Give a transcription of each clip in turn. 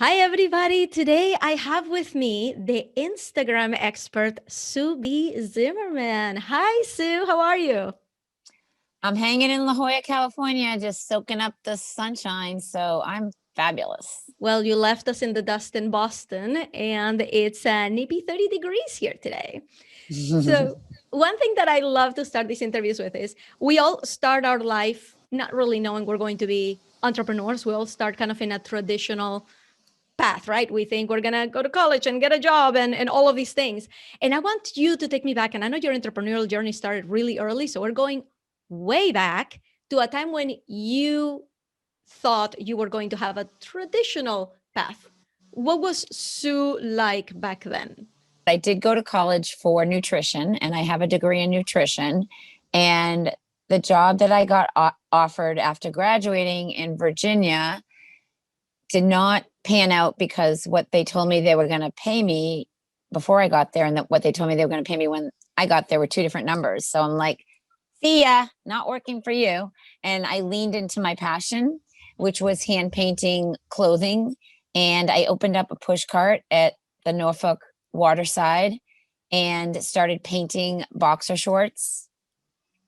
Hi, everybody. Today I have with me the Instagram expert, Sue B. Zimmerman. Hi, Sue. How are you? I'm hanging in La Jolla, California, just soaking up the sunshine. So I'm fabulous. Well, you left us in the dust in Boston, and it's nippy 30 degrees here today. So, one thing that I love to start these interviews with is we all start our life not really knowing we're going to be entrepreneurs. We all start kind of in a traditional path, right? We think we're going to go to college and get a job and all of these things. And I want you to take me back. And I know your entrepreneurial journey started really early. So we're going way back to a time when you thought you were going to have a traditional path. What was Sue like back then? I did go to college for nutrition, and I have a degree in nutrition. And the job that I got offered after graduating in Virginia did not pan out because what they told me they were going to pay me before I got there and what they told me they were going to pay me when I got there were two different numbers. So I'm like, see ya, not working for you. And I leaned into my passion, which was hand painting clothing. And I opened up a push cart at the Norfolk waterside and started painting boxer shorts.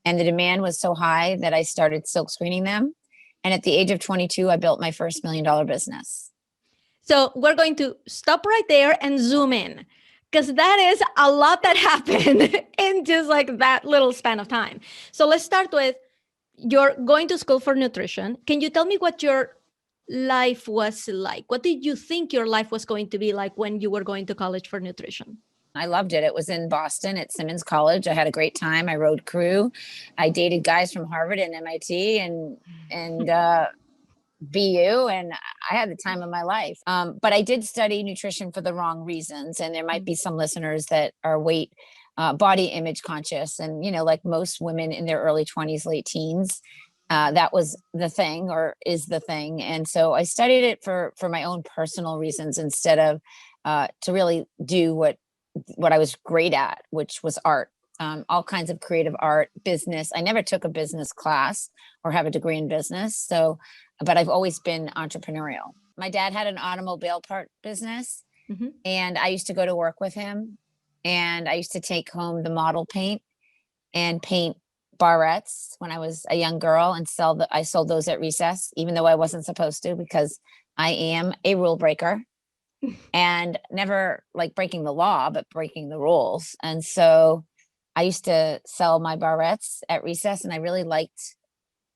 And the demand was so high that I started silk screening them. And at the age of 22, I built my first $1 million business. So we're going to stop right there and zoom in because that is a lot that happened in just like that little span of time. So let's start with you're going to school for nutrition. Can you tell me what your life was like? What did you think your life was going to be like when you were going to college for nutrition? I loved it. It was in Boston at Simmons College. I had a great time. I rode crew. I dated guys from Harvard and MIT and BU, and I had the time of my life. But I did study nutrition for the wrong reasons, and there might be some listeners that are body image conscious, and like most women in their early 20s, late teens. That was the thing, or is the thing, and so I studied it for my own personal reasons instead of to really do what I was great at, which was art. All kinds of creative art, business. I never took a business class or have a degree in business. But I've always been entrepreneurial. My dad had an automobile part business, and I used to go to work with him, and I used to take home the model paint and paint barrettes when I was a young girl and I sold those at recess, even though I wasn't supposed to, because I am a rule breaker. And never like breaking the law, but breaking the rules. And so I used to sell my barrettes at recess, and I really liked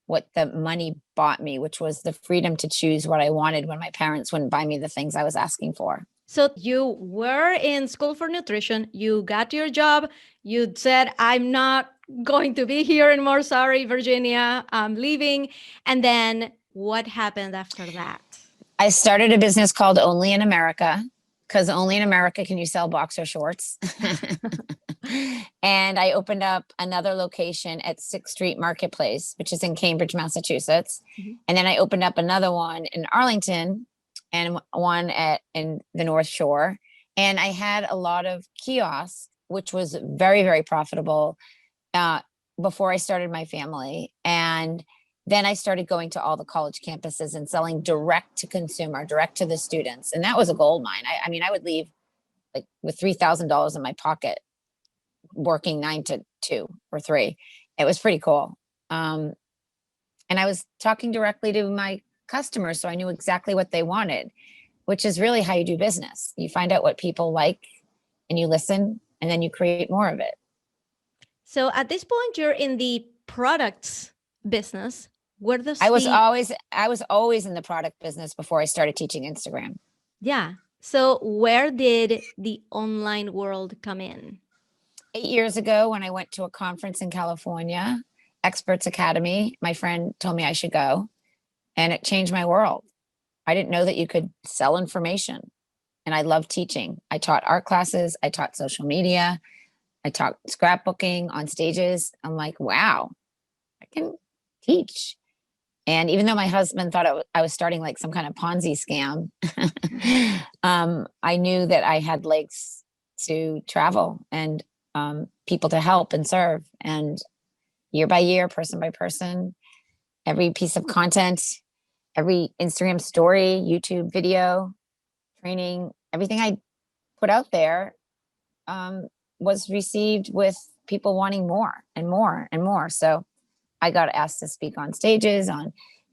what the money bought me, which was the freedom to choose what I wanted when my parents wouldn't buy me the things I was asking for. So you were in school for nutrition, you got your job, you said, I'm not going to be here anymore. Sorry, Virginia, I'm leaving. And then what happened after that? I started a business called Only in America, because only in America can you sell boxer shorts. And I opened up another location at 6th Street Marketplace, which is in Cambridge, Massachusetts. And then I opened up another one in Arlington and one in the North Shore. And I had a lot of kiosks, which was very, very profitable before I started my family. And then I started going to all the college campuses and selling direct to consumer, direct to the students. And that was a gold mine. I mean, I would leave like with $3,000 in my pocket working 9 to 2 or 3. It was pretty cool. And I was talking directly to my customers, so I knew exactly what they wanted, which is really how you do business. You find out what people like and you listen, and then you create more of it. So at this point, you're in the products business. Where does I was always in the product business before I started teaching Instagram. Yeah. So where did the online world come in? 8 years ago, when I went to a conference in California, Experts Academy, my friend told me I should go, and it changed my world. I didn't know that you could sell information, and I love teaching. I taught art classes, I taught social media, I taught scrapbooking on stages. I'm like, wow, I can teach. And even though my husband thought I was starting like some kind of Ponzi scam, I knew that I had legs to travel and people to help and serve. And year by year, person by person, every piece of content, every Instagram story, YouTube video, training, everything I put out there was received with people wanting more and more and more. So I got asked to speak on stages,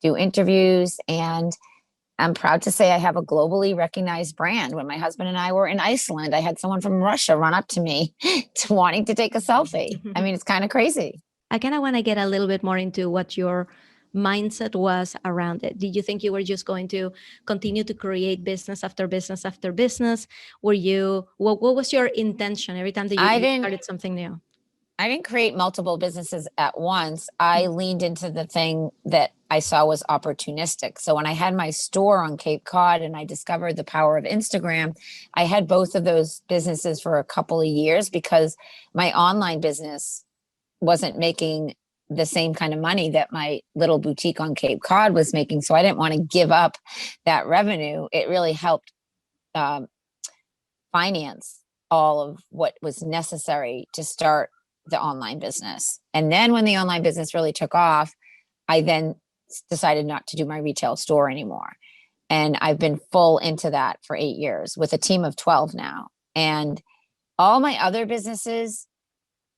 do interviews, and I'm proud to say I have a globally recognized brand. When my husband and I were in Iceland, I had someone from Russia run up to me to wanting to take a selfie. I mean, it's kind of crazy. I kind of want to get a little bit more into what your mindset was around it. Did you think you were just going to continue to create business after business after business? What was your intention every time that you started something new? I didn't create multiple businesses at once. I leaned into the thing that I saw was opportunistic. So when I had my store on Cape Cod and I discovered the power of Instagram, I had both of those businesses for a couple of years because my online business wasn't making the same kind of money that my little boutique on Cape Cod was making. So I didn't want to give up that revenue. It really helped finance all of what was necessary to start the online business. And then when the online business really took off, I then decided not to do my retail store anymore. And I've been full into that for 8 years with a team of 12 now. And all my other businesses,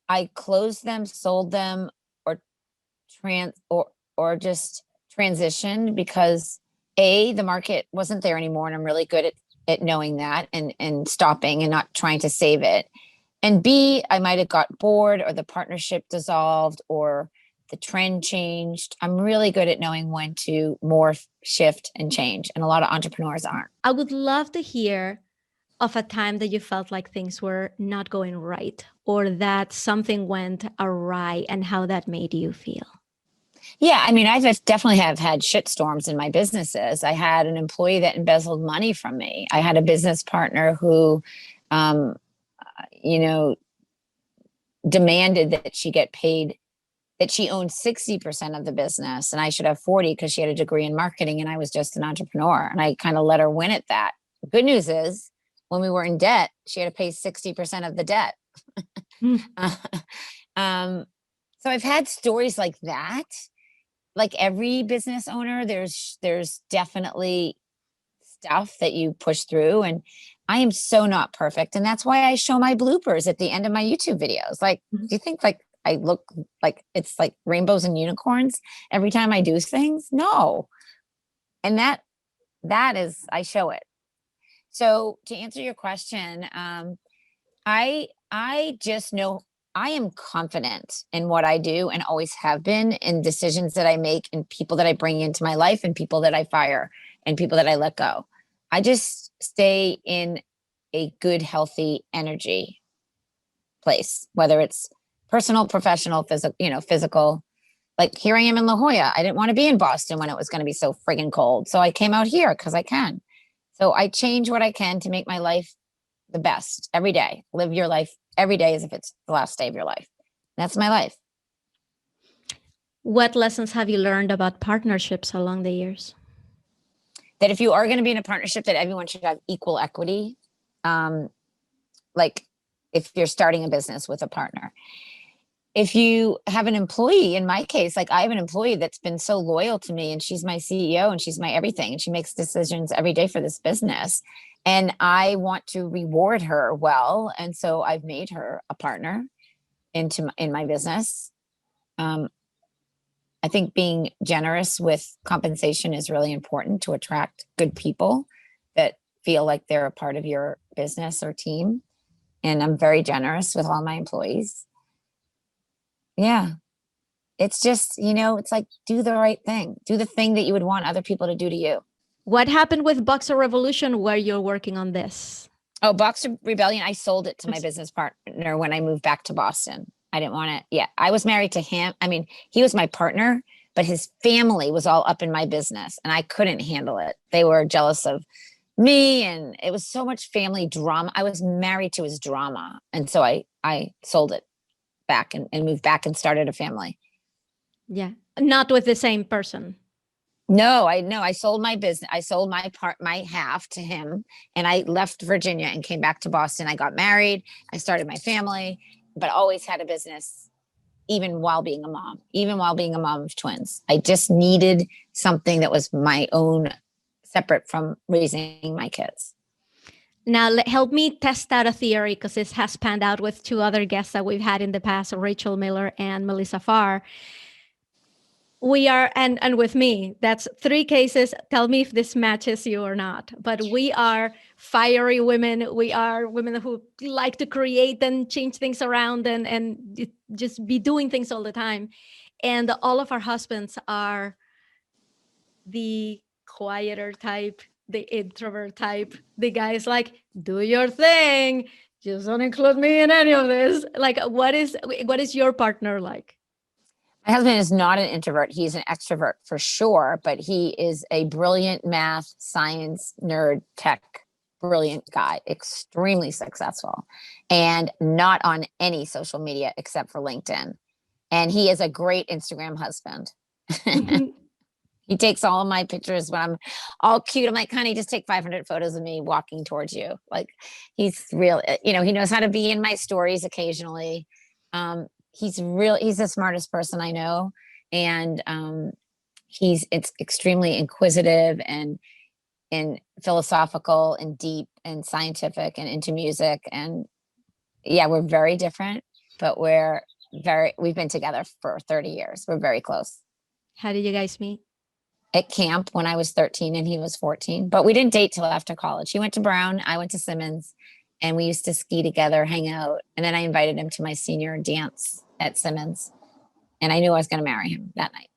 I closed them, sold them, or just transitioned because the market wasn't there anymore. And I'm really good at knowing that and stopping and not trying to save it. And B, I might have got bored or the partnership dissolved or the trend changed. I'm really good at knowing when to morph, shift, and change. And a lot of entrepreneurs aren't. I would love to hear of a time that you felt like things were not going right or that something went awry and how that made you feel. Yeah, I mean, definitely have had shit storms in my businesses. I had an employee that embezzled money from me. I had a business partner who, demanded that she get paid, that she owned 60% of the business and I should have 40 because she had a degree in marketing and I was just an entrepreneur. And I kind of let her win at that. The good news is when we were in debt, she had to pay 60% of the debt. So I've had stories like that. Like every business owner, there's definitely stuff that you push through. And I am so not perfect. And that's why I show my bloopers at the end of my YouTube videos. Like, do you think like I look like it's like rainbows and unicorns every time I do things? No. And that is, I show it. So to answer your question, I just know I am confident in what I do and always have been in decisions that I make and people that I bring into my life and people that I fire and people that I let go. I just stay in a good, healthy energy place, whether it's personal, professional, physical. Like here I am in La Jolla. I didn't want to be in Boston when it was going to be so friggin' cold. So I came out here because I can. So I change what I can to make my life the best every day. Live your life every day as if it's the last day of your life. That's my life. What lessons have you learned about partnerships along the years? That if you are going to be in a partnership, that everyone should have equal equity. Like if you're starting a business with a partner. If you have an employee, in my case, like I have an employee that's been so loyal to me and she's my CEO and she's my everything and she makes decisions every day for this business. And I want to reward her well. And so I've made her a partner in my business. I think being generous with compensation is really important to attract good people that feel like they're a part of your business or team. And I'm very generous with all my employees. Yeah. It's just, it's like, do the right thing. Do the thing that you would want other people to do to you. What happened with Boxer Revolution where you're working on this? Oh, Boxer Rebellion. I sold it to my business partner when I moved back to Boston. I didn't want to. Yeah. I was married to him. I mean, he was my partner, but his family was all up in my business and I couldn't handle it. They were jealous of me and it was so much family drama. I was married to his drama. And so I sold it back and moved back and started a family. Yeah. Not with the same person. No, I sold my business. I sold my half to him and I left Virginia and came back to Boston. I got married. I started my family, but always had a business even while being a mom of twins. I just needed something that was my own, separate from raising my kids. Now, help me test out a theory, because this has panned out with two other guests that we've had in the past, Rachel Miller and Melissa Farr. We are, and with me, that's three cases. Tell me if this matches you or not. But we are fiery women. We are women who like to create and change things around and just be doing things all the time. And all of our husbands are the quieter type, the introvert type, the guys like, do your thing, just don't include me in any of this. Like, what is your partner like? My husband is not an introvert. He's an extrovert for sure, but he is a brilliant math, science, nerd, tech, brilliant guy, extremely successful, and not on any social media except for LinkedIn. And he is a great Instagram husband. He takes all of my pictures when I'm all cute. I'm like, honey, just take 500 photos of me walking towards you. Like, he's real, he knows how to be in my stories occasionally. He's the smartest person I know. And it's extremely inquisitive and philosophical and deep and scientific and into music. And yeah, we're very different, but we've been together for 30 years. We're very close. How did you guys meet? At camp when I was 13 and he was 14, but we didn't date till after college. He went to Brown, I went to Simmons, and we used to ski together, hang out. And then I invited him to my senior dance at Simmons, and I knew I was going to marry him that night.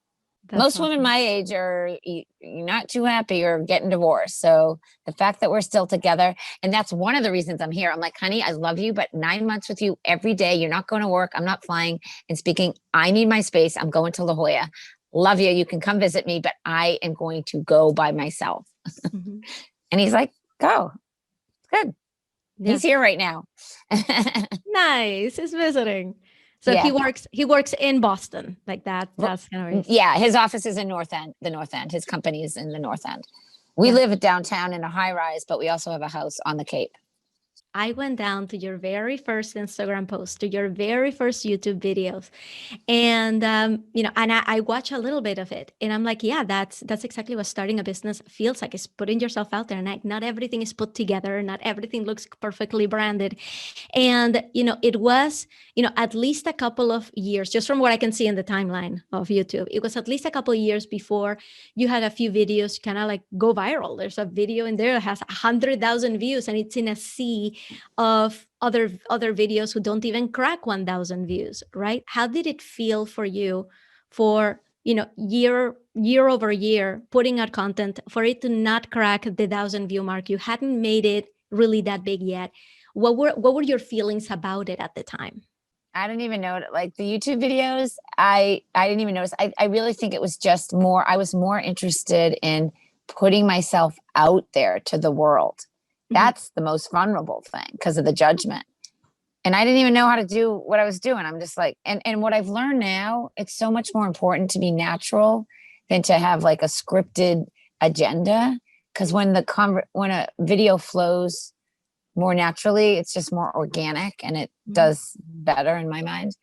That's Most awesome. Women my age are not too happy or getting divorced. So the fact that we're still together, and that's one of the reasons I'm here. I'm like, honey, I love you, but 9 months with you every day. You're not going to work. I'm not flying and speaking. I need my space. I'm going to La Jolla. Love you. You can come visit me, but I am going to go by myself. Mm-hmm. And he's like, go. Good. Yeah. He's here right now. Nice. He's visiting. So yeah. He works in Boston, like that. That's kind of his office is in the North End. His company is in the North End. We live downtown in a high rise, but we also have a house on the Cape. I went down to your very first Instagram post, to your very first YouTube videos, and and I watch a little bit of it, and I'm like, yeah, that's exactly what starting a business feels like. Is putting yourself out there, and not everything is put together, not everything looks perfectly branded, and it was at least a couple of years, just from what I can see in the timeline of YouTube, it was at least a couple of years before you had a few videos kind of like go viral. There's a video in there that has 100,000 views, and it's in a sea of other videos who don't even crack 1,000 views, right? How did it feel for you for year over year putting out content, for it to not crack the 1,000 view mark? You hadn't made it really that big yet. What were your feelings about it at the time? I didn't even know it. Like the YouTube videos, I didn't even notice. I really think it was just I was more interested in putting myself out there to the world. That's the most vulnerable thing because of the judgment. And I didn't even know how to do what I was doing. I'm just like, and what I've learned now, it's so much more important to be natural than to have like a scripted agenda. Because when a video flows more naturally, it's just more organic and it does better in my mind.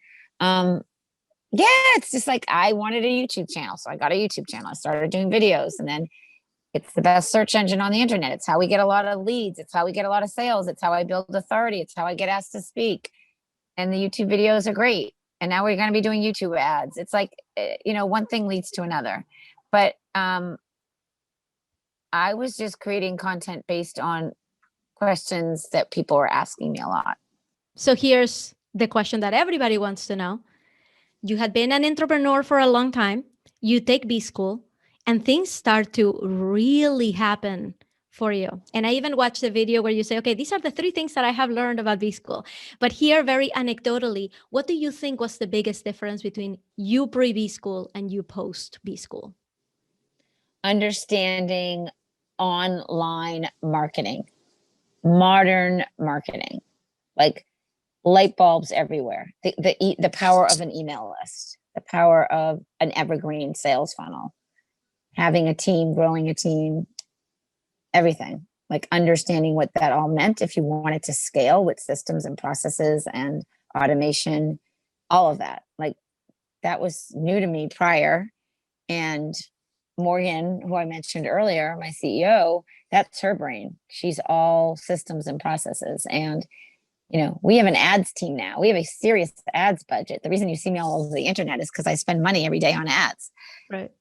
It's just like I wanted a YouTube channel. So I got a YouTube channel. I started doing videos, and then it's the best search engine on the internet. It's how we get a lot of leads. It's how we get a lot of sales. It's how I build authority. It's how I get asked to speak. And the YouTube videos are great. And now we're going to be doing YouTube ads. It's like, one thing leads to another. But I was just creating content based on questions that people were asking me a lot. So here's the question that everybody wants to know. You had been an entrepreneur for a long time. You take B school, and things start to really happen for you. And I even watched the video where you say, okay, these are the 3 things that I have learned about B school. But here, very anecdotally, what do you think was the biggest difference between you pre-B school and you post-B school? Understanding online marketing, modern marketing, like light bulbs everywhere, the power of an email list, the power of an evergreen sales funnel, having a team, growing a team, everything, like understanding what that all meant if you wanted to scale with systems and processes and automation, all of that. Like that was new to me prior. And Morgan, who I mentioned earlier, my CEO, that's her brain. She's all systems and processes. And, we have an ads team now. We have a serious ads budget. The reason you see me all over the internet is because I spend money every day on ads. Right.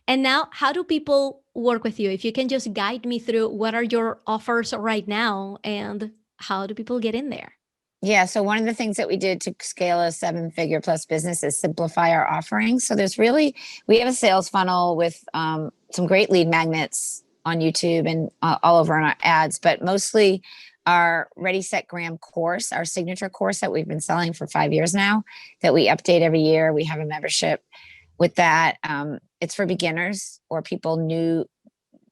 And now, how do people work with you? If you can just guide me through what are your offers right now and how do people get in there? Yeah. So one of the things that we did to scale a 7-figure plus business is simplify our offerings. So we have a sales funnel with some great lead magnets on YouTube and all over on our ads, but mostly our Ready, Set, Graham course, our signature course that we've been selling for 5 years now, that we update every year. We have a membership with that. It's for beginners or people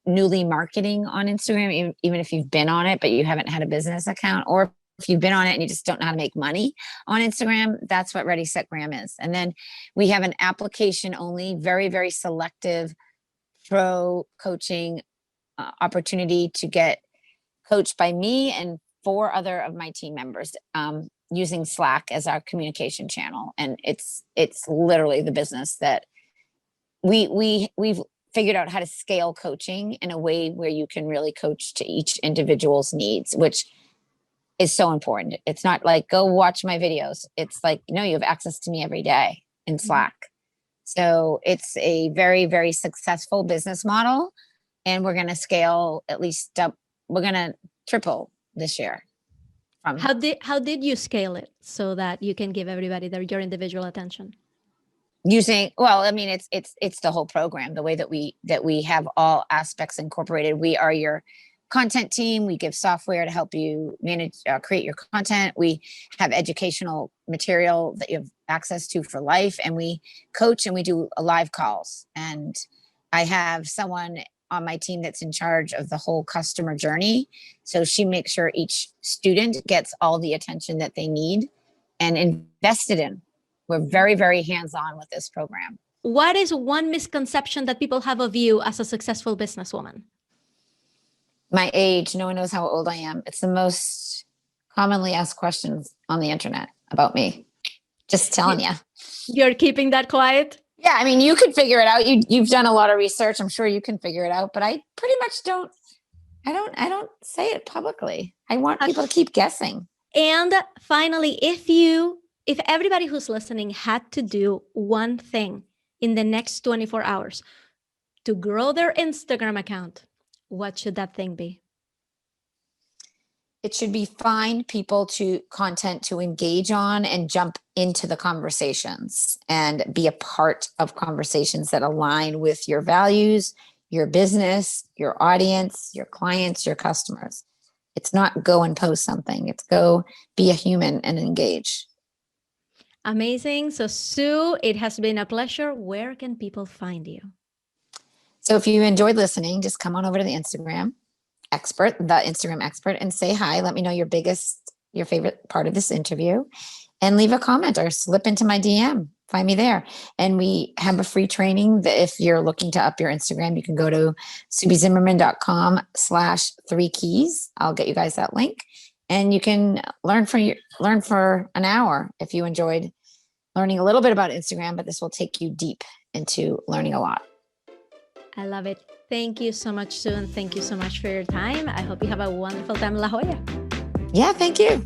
newly marketing on Instagram, even if you've been on it, but you haven't had a business account, or if you've been on it and you just don't know how to make money on Instagram, that's what Ready, Set, Graham is. And then we have an application only, very, very selective pro coaching opportunity to get coached by me and 4 other of my team members, using Slack as our communication channel. And it's literally the business that we've figured out how to scale coaching in a way where you can really coach to each individual's needs, which is so important. It's not like, go watch my videos. It's like, you have access to me every day in Slack. So it's a very, very successful business model. And we're going to scale at least up. We're going to triple this year. How did you scale it so that you can give everybody your individual attention? It's the whole program, the way that we have all aspects incorporated. We are your content team. We give software to help you manage, create your content. We have educational material that you have access to for life, and we coach and we do live calls. And I have someone on my team that's in charge of the whole customer journey. So she makes sure each student gets all the attention that they need and invested in. We're very, very hands-on with this program. What is one misconception that people have of you as a successful businesswoman? My age. No one knows how old I am. It's the most commonly asked questions on the internet about me. Just telling you. You're keeping that quiet? Yeah, you could figure it out. You've done a lot of research. I'm sure you can figure it out, but I pretty much don't. I don't say it publicly. I want people to keep guessing. And finally, if everybody who's listening had to do one thing in the next 24 hours to grow their Instagram account, what should that thing be? It should be find content to engage on and jump into the conversations and be a part of conversations that align with your values, your business, your audience, your clients, your customers. It's not go and post something. It's go be a human and engage. Amazing. So Sue, it has been a pleasure. Where can people find you? So if you enjoyed listening, just come on over to the Instagram expert, and say hi. Let me know your favorite part of this interview, and leave a comment or slip into my DM. Find me there. And we have a free training that if you're looking to up your Instagram, you can go to SueBZimmerman.com/3keys. I'll get you guys that link, and you can learn for an hour if you enjoyed learning a little bit about Instagram, but this will take you deep into learning a lot. I love it. Thank you so much, Sue, and thank you so much for your time. I hope you have a wonderful time in La Jolla. Yeah, thank you.